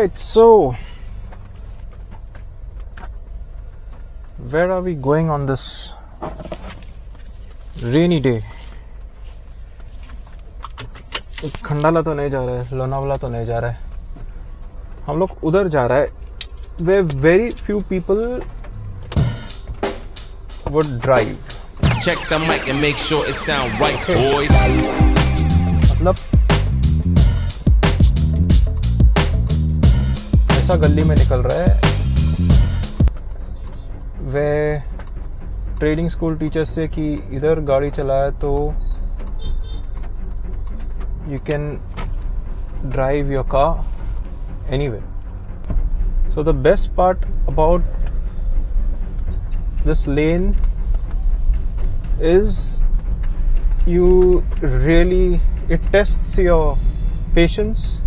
Alright, so where are we going on this rainy day? Khandala तो नहीं जा रहा है, लोनावला तो नहीं जा रहा है, हम लोग उधर जा रहा है where very few people would drive. Check the mic and make sure it sound right, boys. मतलब ऐसा गली में निकल रहा है वे ट्रेडिंग स्कूल टीचर्स से कि इधर गाड़ी चलाए तो you can drive your car anywhere. So the best part about this lane is it tests your patience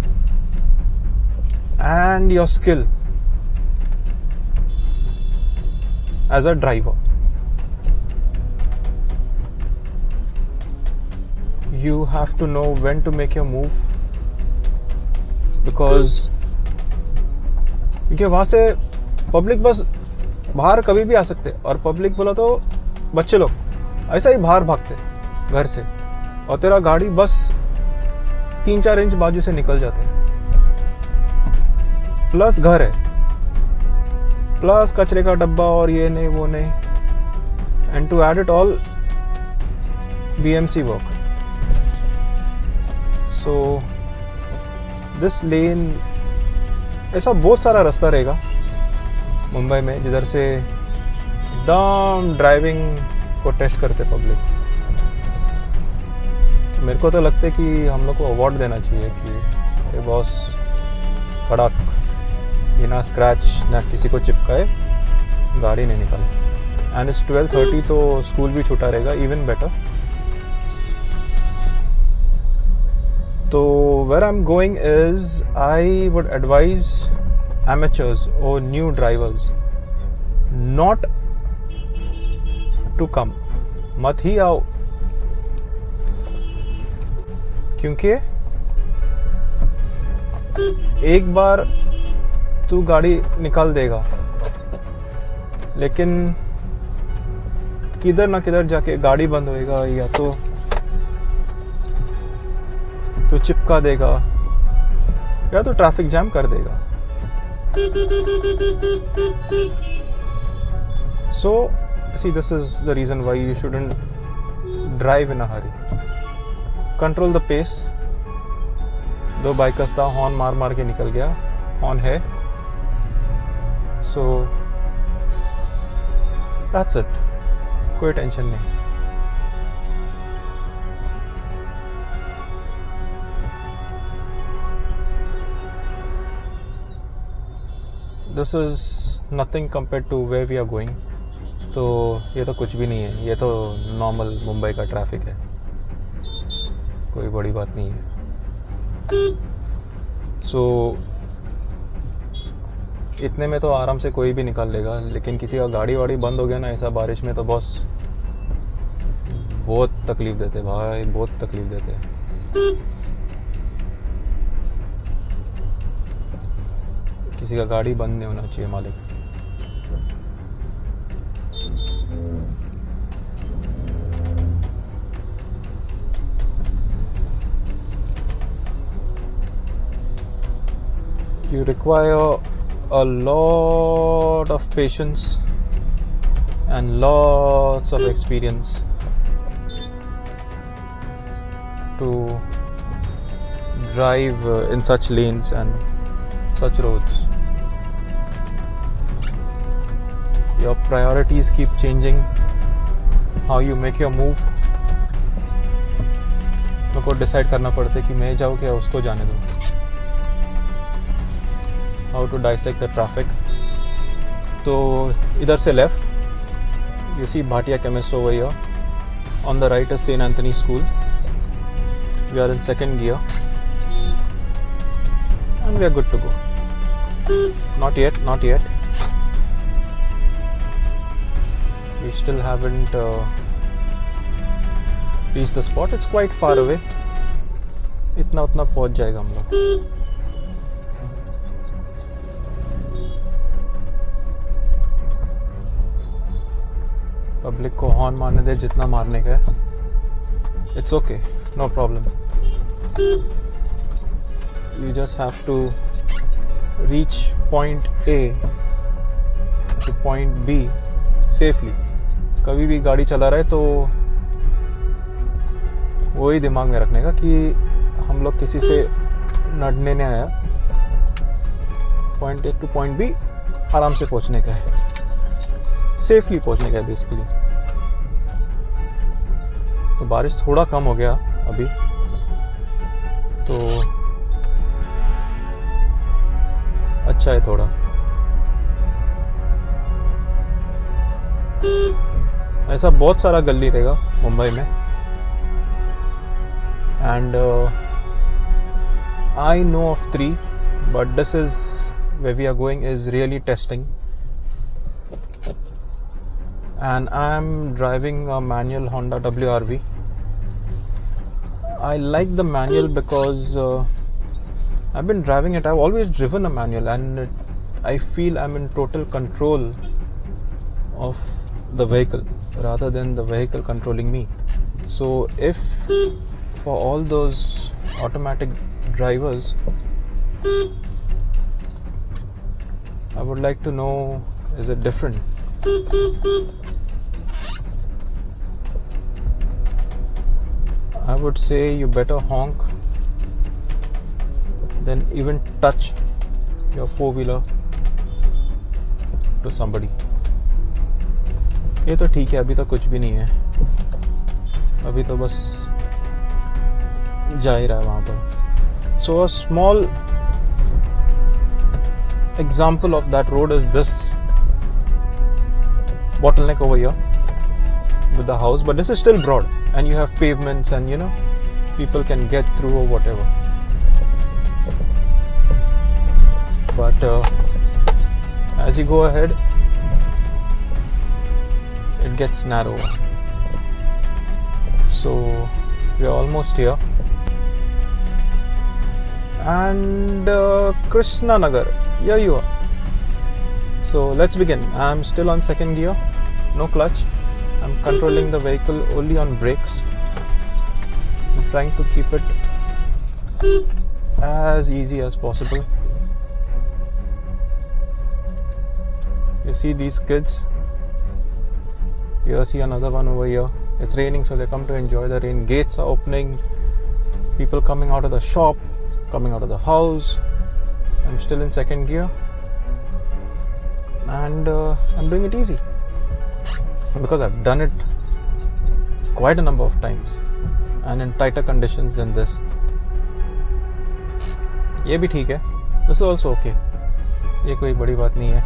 and your skill as a driver. You have to know when to make your move because क्योंकि वहाँ से public बस बाहर कभी भी आ सकते और public बोला तो बच्चे लोग ऐसा ही बाहर भागते घर से और तेरा गाड़ी बस 3-4 इंच बाजू से निकल जाते हैं, प्लस घर है, प्लस कचरे का डब्बा और ये नहीं वो नहीं, and to add it all BMC work. So this lane ऐसा बहुत सारा रास्ता रहेगा मुंबई में जिधर से एकदम ड्राइविंग को टेस्ट करते पब्लिक. तो मेरे को तो लगता है कि हम लोग को अवार्ड देना चाहिए कि ये बॉस कड़क बिना स्क्रैच ना किसी को चिपकाए गाड़ी नहीं निकाले. एंड इट्स 12:30 तो स्कूल भी छूटा रहेगा, even better. So where I'm going is I would advise amateurs or new drivers not to come. मत ही आओ क्योंकि एक बार तू गाड़ी निकाल देगा लेकिन किधर ना किधर जाके गाड़ी बंद होएगा या तो चिपका देगा या तो ट्रैफिक जैम कर देगा. So see, this is the reason why you shouldn't drive in a hurry. Control the pace. 2 bikers था, हॉर्न मार मार के निकल गया, हॉर्न है. So that's it. कोई टेंशन नहीं. This is nothing compared to where we are going. तो ये तो कुछ भी नहीं है, ये तो नॉर्मल मुंबई का ट्रैफिक है, कोई बड़ी बात नहीं है. सो इतने में तो आराम से कोई भी निकाल लेगा, लेकिन किसी का गाड़ी वाड़ी बंद हो गया ना ऐसा बारिश में तो बॉस बहुत तकलीफ देते भाई, बहुत तकलीफ देते. किसी का गाड़ी बंद नहीं होना चाहिए मालिक. You require a lot of patience and lots of experience to drive in such lanes and such roads. Your priorities keep changing, how you make your move. मेरे को डिसाइड करना पड़ता है कि मैं जाऊँ क्या उसको जाने दूँ. How to dissect the traffic. तो इधर से left you see Bhatia Chemist over here. On the right is St. Anthony School. We are in second gear and we are good to go. Not yet. We still haven't reached the spot. It's quite far away. इतना उतना पहुंच जाएगा हम लोग. Public को horn मारने दे जितना मारने का है. It's okay, no problem. You just have to reach point A to point B safely. कभी भी गाड़ी चला रहे तो वही दिमाग में रखने का कि हम लोग किसी से लड़ने नहीं आया. Point A two point B आराम से पहुंचने का है, सेफली पहुंचने का है बेसिकली. तो बारिश थोड़ा कम हो गया अभी, तो अच्छा है थोड़ा. ऐसा बहुत सारा गली रहेगा मुंबई में. And I know of 3, but this is where we are going is really testing. And I'm driving a manual Honda WRV. I like the manual because I've been driving it. I've always driven a manual, and I feel I'm in total control of the vehicle rather than the vehicle controlling me. So if for all those automatic drivers, I would like to know, is it different? I would say you better honk than even touch your four-wheeler to somebody. ये तो ठीक है, अभी तो कुछ भी नहीं है, अभी तो बस जा ही रहा है वहाँ पर. So a small example of that road is this bottleneck over here with the house, but this is still broad and you have pavements and you know people can get through or whatever. But as you go ahead it gets narrower. So we are almost here. And Krishna Nagar, here you are. So let's begin. I'm still on second gear, no clutch. I'm controlling the vehicle only on brakes. I'm trying to keep it as easy as possible. You see these kids? You see another one over here. It's raining, so they come to enjoy the rain. Gates are opening. People coming out of the shop, coming out of the house. I'm still in second gear. And I'm doing it easy because I've done it quite a number of times and in tighter conditions than this. ये भी ठीक है. This is also okay. ये कोई बड़ी बात नहीं है.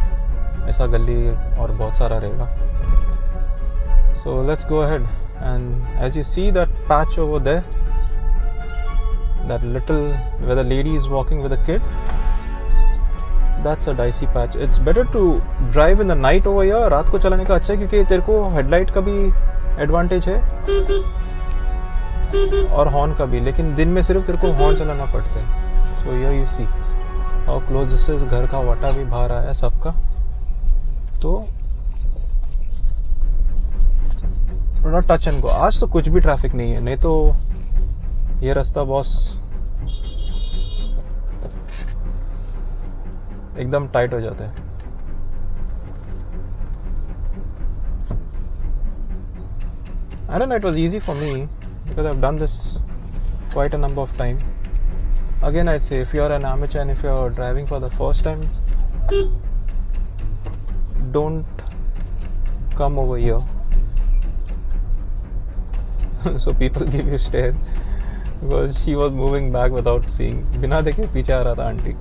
ऐसा गली और बहुत सारा रहेगा. So let's go ahead, and as you see that patch over there, that little where the lady is walking with a kid, that's a dicey patch. It's better to drive in the night over here. रात को चलाने का अच्छा है क्योंकि तेरे को headlight का भी एडवांटेज है और हॉर्न का भी, लेकिन दिन में सिर्फ तेरे को हॉर्न चलाना पड़ता है. So here you see how close this is. घर का वाटा भी बाहर आया सबका, तो थोड़ा टच एंड गो. आज तो कुछ भी ट्रैफिक नहीं है, नहीं तो ये रास्ता बॉस एकदम टाइट हो जाता है. I don't know, it was easy for me because I've done this quite a number of times. Again, I'd say if you're an amateur and if you're driving for the first time, don't come over here. So people give you stares because she was moving back without seeing. बिना देखे पीछे आ रहा था aunty.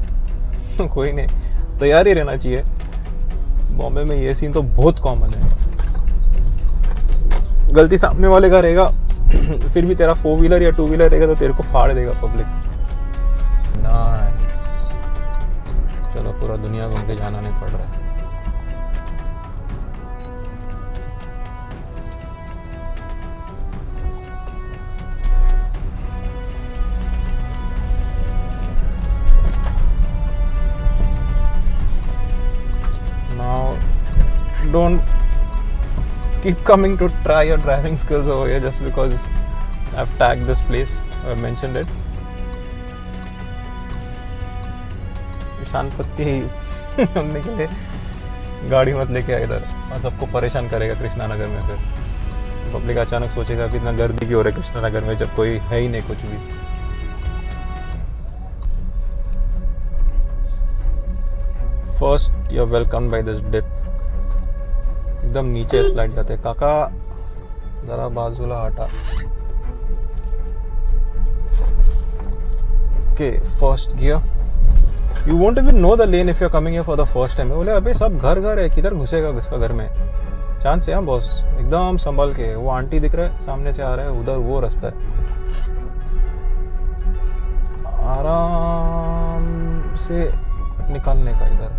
कोई नहीं, तैयार ही रहना चाहिए. बॉम्बे में ये सीन तो बहुत कॉमन है. गलती सामने वाले का रहेगा, फिर भी तेरा 4-व्हीलर या 2-व्हीलर रहेगा तो तेरे को फाड़ देगा पब्लिक. नाइस. चलो पूरा दुनिया घूम के जाना नहीं पड़ रहा है. Don't keep coming to try your driving skills over here just because I've tagged this place, I've mentioned it. Ishan पत्ती हमने के लिए गाड़ी मत लेके आए इधर, और सबको परेशान करेगा कृष्णा नगर में। फिर पब्लिक अचानक सोचेगा कि इतना गर्दी क्यों हो रहा है कृष्णा नगर में जब कोई है ही नहीं कुछ भी। First you are welcome by this dip, एकदम नीचे स्लाइड जाते हैं। काका जरा बाजूला हटा। Okay, first gear. You won't even know the lane if you are coming here for the first time. बोले अबे सब घर घर है, किधर घुसेगा उसका घर में, चांस है। हाँ बॉस, एकदम संभल के। वो आंटी दिख रहा है सामने से आ रहा है, उधर वो रास्ता है, आराम से निकालने का इधर,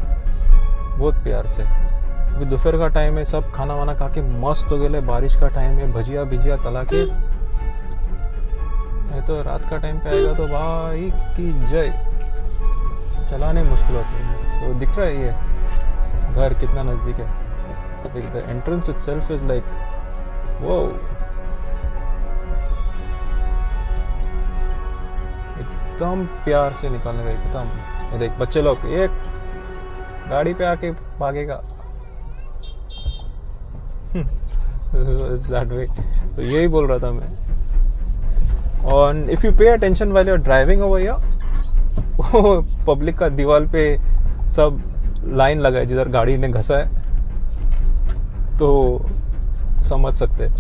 बहुत प्यार से। अभी दोपहर का टाइम है, सब खाना वाना खा के मस्त हो गए। बारिश का टाइम है, भजिया भिजिया तला के। नहीं तो रात का टाइम पे आएगा तो भाई की जय, चलाने मुश्किल होती है। तो दिख रहा है ये घर कितना नजदीक है। The entrance itself is like वो एकदम प्यार से निकालने का एकदम। ये देख बच्चे लोग एक गाड़ी पे आके भागेगा that way। तो यही बोल रहा था मैं। और if you pay attention while you are driving over here, public का दीवार पे सब लाइन लगा है जिधर गाड़ी ने घसा है, तो समझ सकते हैं।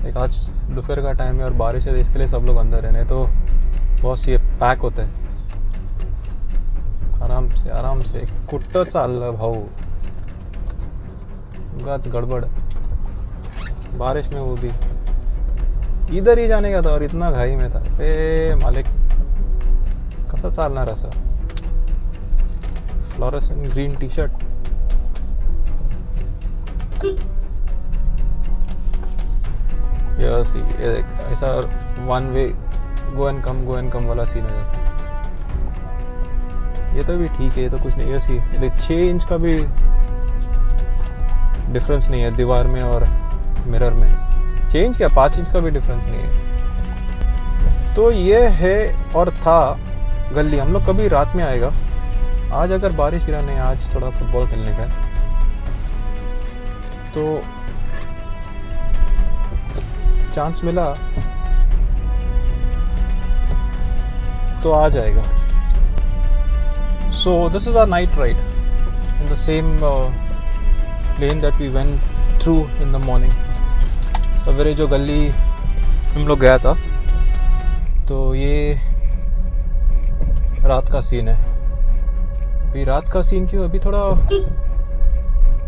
एक आज दोपहर का टाइम है और बारिश है, इसके लिए सब लोग अंदर है, नहीं तो बहुत ये पैक होता है। आराम से कुट्ट चाल भाऊ, गाच गड़बड़। बारिश में वो भी इधर ही जाने का था और इतना घाई में था। ए मालिक कसा चालना रहा। फ्लोरेसेंट ग्रीन टी शर्ट, ऐसा one way go and come वाला सीन हो जाता है। ये तो भी ठीक है, ये तो कुछ नहीं। ये 6 इंच का भी डिफरेंस नहीं है दीवार में और मिरर में। 6 इंच क्या 5 इंच का भी डिफरेंस नहीं है। तो ये है और था गली। हम लोग कभी रात में आएगा। आज अगर बारिश गिरा नहीं, आज थोड़ा फुटबॉल खेलने का है, तो चांस मिला तो आ जाएगा। So this is our night ride in the same lane that we went through in the morning. सवेरे जो गली हम लोग गया था, तो ये रात का सीन है। अभी रात का सीन क्यों, अभी थोड़ा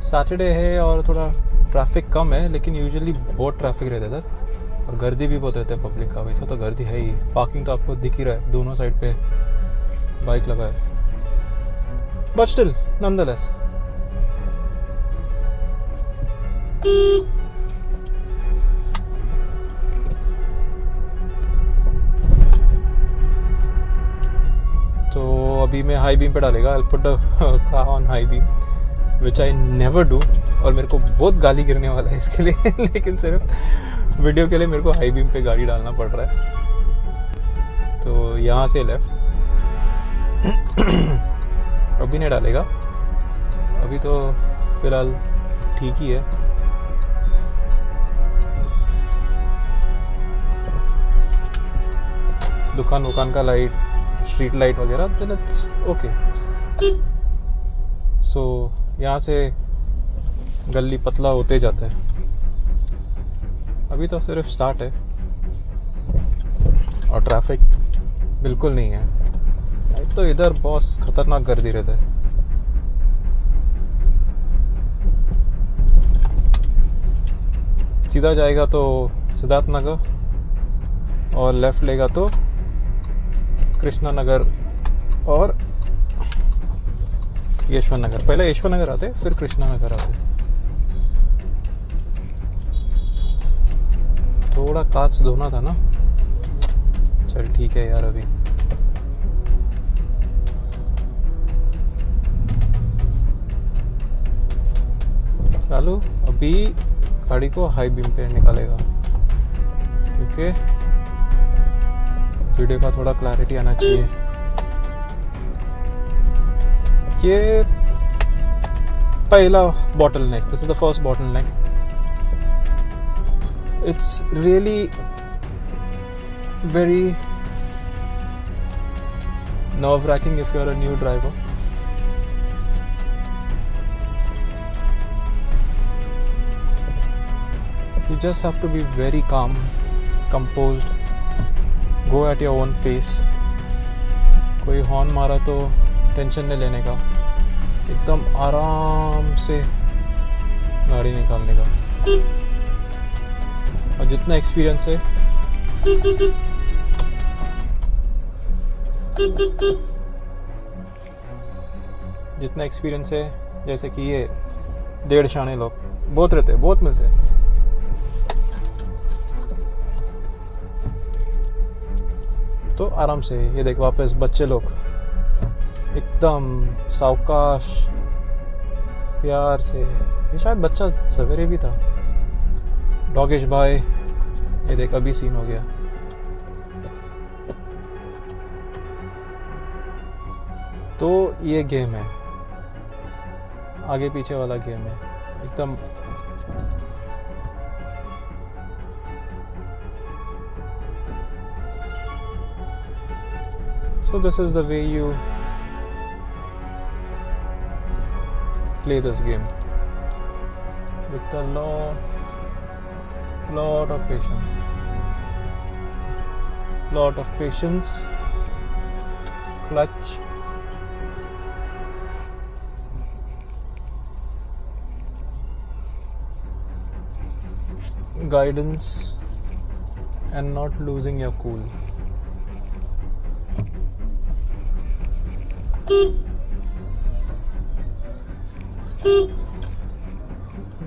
सैटरडे है और थोड़ा ट्रैफिक कम है, लेकिन यूजुअली बहुत ट्रैफिक रहता है इधर और गर्दी भी बहुत रहता है पब्लिक का। वैसा तो गर्दी है ही, पार्किंग तो आपको दिख ही रहा है, दोनों साइड पे बाइक लगा है। But still, nonetheless. तो अभी मैं हाई बीम पे डालेगा। I'll put the car on high beam, which I never do, और मेरे को बहुत गाली गिरने वाला है इसके लिए लेकिन सिर्फ वीडियो के लिए मेरे को हाई बीम पे गाड़ी डालना पड़ रहा है। तो यहाँ से लेफ्ट अभी नहीं डालेगा, अभी तो फिलहाल ठीक ही है। दुकान का लाइट, स्ट्रीट लाइट वगैरह, देन इट्स ओके। सो यहाँ से गली पतला होते जाता है। अभी तो सिर्फ स्टार्ट है और ट्रैफिक बिल्कुल नहीं है। तो इधर बहुत खतरनाक गर्दी रहता है। सीधा जाएगा तो सिद्धार्थ नगर और लेफ्ट लेगा तो कृष्णा नगर और यशवंत नगर। पहले यशवंत नगर आते फिर कृष्णा नगर आते। थोड़ा कांच धोना था ना, चल ठीक है यार। अभी चालू, अभी गाड़ी को हाई बीम पे निकालेगा क्योंकि वीडियो का थोड़ा क्लैरिटी आना चाहिए। ये पहला bottleneck, this is the first bottleneck. It's really very nerve-wracking if you're a new driver. You just have to be very calm, composed, go at your own pace. कोई हॉर्न मारा तो tension नहीं लेने का, एकदम आराम से गाड़ी निकालने का। और जितना एक्सपीरियंस है जैसे कि ये 1.5 शाने लोग बहुत रहते हैं, बहुत मिलते हैं। तो आराम से ये देख, वापस बच्चे लोग एकदम सावकाश प्यार से, ये शायद बच्चा सवेरे भी था, डॉगिश भाई। ये देख अभी सीन हो गया। तो ये गेम है, आगे पीछे वाला गेम है एकदम। So this is the way you play this game with a lot of patience, clutch, guidance, and not losing your cool.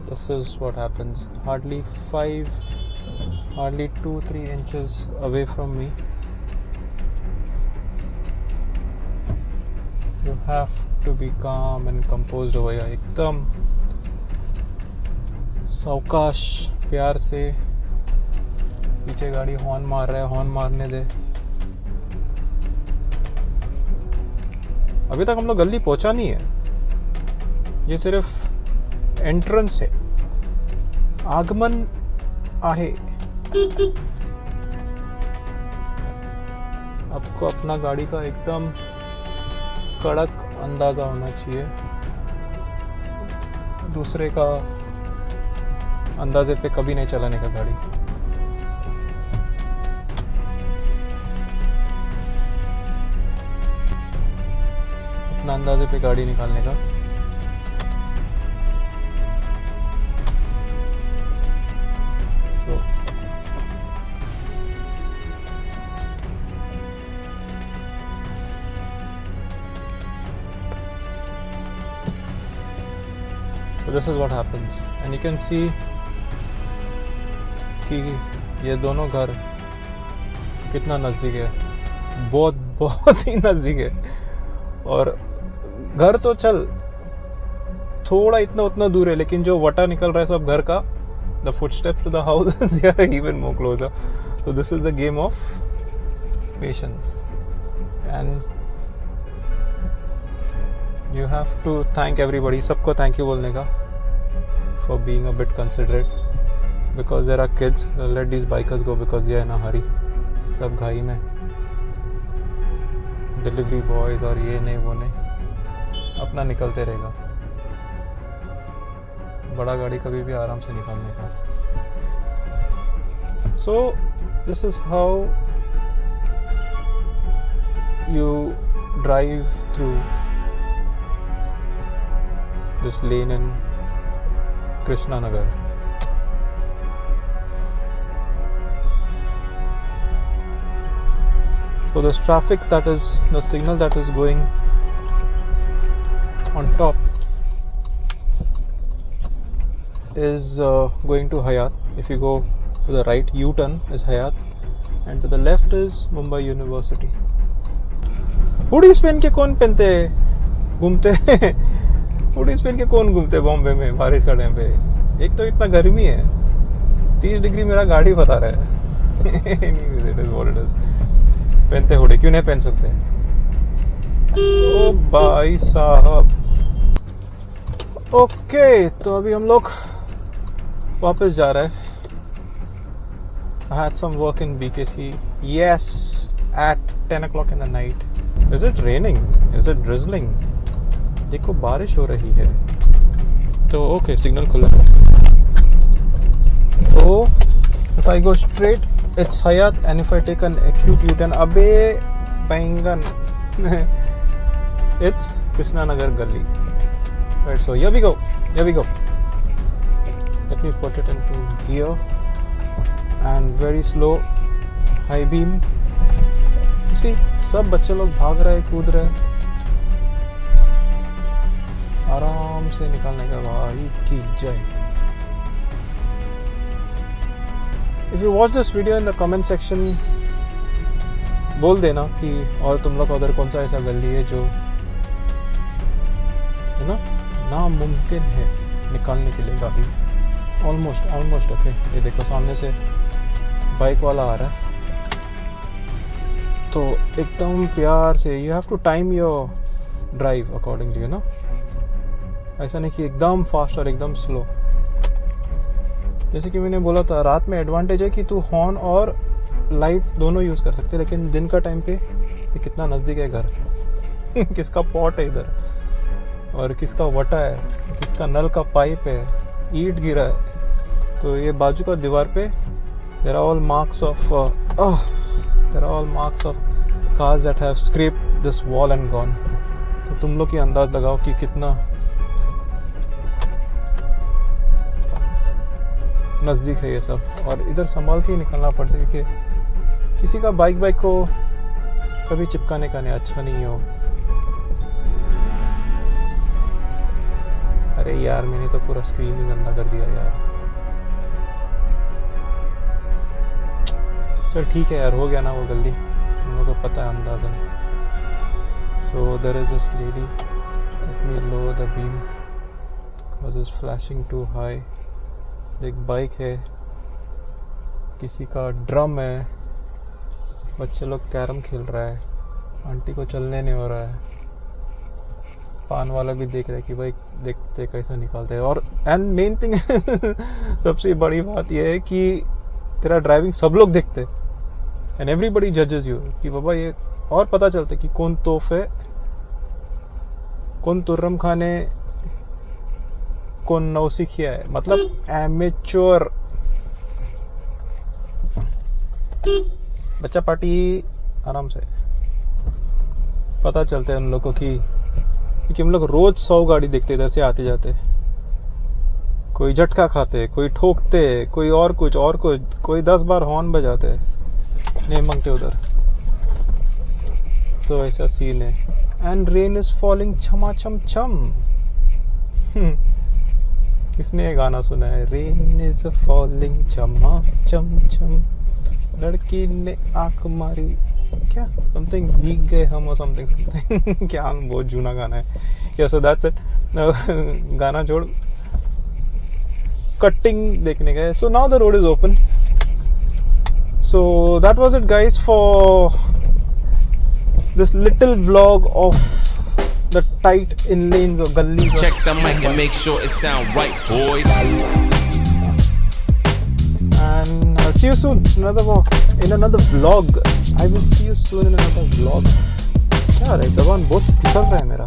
This is what happens. Hardly 2-3 inches away from me. You have to be calm and composed over here. एकदम सावकाश प्यार से। पीछे गाड़ी horn मार रहा है, horn मारने दे। अभी तक हम लोग गली पहुंचा नहीं है, ये सिर्फ एंट्रेंस है, आगमन आहे। आपको अपना गाड़ी का एकदम कड़क अंदाजा होना चाहिए, दूसरे का अंदाजे पे कभी नहीं चलाने का गाड़ी। अपना अंदाजे पे गाड़ी निकालने का। So this is what happens, and you can see कि ये दोनों घर कितना नज़दीक है, बहुत ही नज़दीक है। और घर तो चल थोड़ा इतना उतना दूर है, लेकिन जो वटा निकल रहा है सब घर का, the footsteps to the houses they are even more closer. So this is the game of patience, and you have to thank everybody, सबको thank you बोलने का, for being a bit considerate, because there are kids. Let these bikers go because they are in a hurry. सब घाई में, delivery boys और ये नहीं वो नहीं, अपना निकलते रहेगा। बड़ा गाड़ी कभी भी आराम से निकालने का। So this is how you drive through this lane in Krishna Nagar. So this traffic, that is the signal that is going on top, is going to Hayat. If you go to the right, U-turn is Hayat, and to the left is Mumbai University. Hoodies पहन के कौन घूमते hoodies पहन के कौन घूमते बॉम्बे में बारिश का टाइम पे? एक तो इतना गर्मी है, 30 डिग्री मेरा गाड़ी बता रहा है। Anyways, it is what it is. पहनते हुडे क्यों नहीं पहन सकते? ओ भाई साहब। ओके, तो अभी हम लोग वापस जा रहे हैं। I had some work in BKC. Yes, at 10 o'clock in the night. Is it raining? Is it drizzling? देखो बारिश हो रही है। तो ओके, सिग्नल खुला है। तो if I go straight, it's Hayat, and if I take an acute U-turn, अबे बैंगन, it's Krishna Nagar Gully. Right, so here we go. Let me put it into gear and very slow high beam. You see, सब बच्चे लोग भाग रहे हैं, कूद रहे हैं, आराम से निकालने का भाई की जय। If you watch this video in the comment section, बोल देना कि और तुम लोग उधर कौन सा ऐसा गली है जो है ना नामुमकिन है निकालने के लिए गाड़ी। Almost okay. ये देखो सामने से बाइक वाला आ रहा है, तो एकदम प्यार से you have to time your drive accordingly, ना ऐसा नहीं कि एकदम फास्ट और एकदम स्लो। जैसे कि मैंने बोला था, रात में एडवांटेज है कि तू हॉर्न और लाइट दोनों यूज़ कर सकते, लेकिन दिन का टाइम पे ये कितना नज़दीक है घर। किसका पॉट है इधर, और किसका वटा है, किसका नल का पाइप है, ईंट गिरा है। तो ये बाजू का दीवार पे there are all marks of cars that have scraped this wall and gone. तो तुम लोग ही अंदाज लगाओ कि कितना नज़दीक है ये सब। और इधर संभाल के ही निकलना पड़ता है कि किसी का बाइक को कभी चिपकाने का नहीं, अच्छा नहीं हो। अरे यार, मैंने तो पूरा स्क्रीन ही गंदा कर दिया यार। चल ठीक है यार, हो गया ना वो गली, हम लोग को पता है अंदाज़न। So there is this lady, let me lower the beam because it's flashing too high. एक बाइक है, किसी का ड्रम है, बच्चे लोग कैरम खेल रहा है, आंटी को चलने नहीं हो रहा है, पान वाला भी देख रहा है कि भाई देखते कैसा निकालते हैं। और एंड मेन थिंग सबसे बड़ी बात यह है कि तेरा ड्राइविंग सब लोग देखते एंड एवरीबडी जजेस यू कि बाबा ये, और पता चलता कि कौन तोहफे, कौन तुर्रम खाने, कौन नौसिखिया है, मतलब एमेच्योर बच्चा पार्टी। आराम से पता चलता है उन लोगों को कि हम लोग रोज 100 गाड़ी देखते इधर से आते जाते, कोई झटका खाते, कोई ठोकते, कोई और कुछ, कोई 10 बार हॉर्न बजाते, नहीं मांगते उधर। तो ऐसा सीन है। एंड रेन इज फॉलिंग छमा छम छम। किसने ये गाना सुना है? रेन इज फॉलिंग छमा छम छम, लड़की ने आंख मारी, क्या समथिंग भीग गए हम, और समथिंग क्या, बहुत जूना गाना है। या सो दैट्स इट। गाना छोड़, कटिंग देखने गए। So now the road is open. So that was it guys for this little vlog of the tight in lanes or gullies. Check the mic and make sure it sound right, boys. And I'll see you soon in another vlog. I will see you soon in another vlog. यार, जबान बहुत फिसल रहा है मेरा।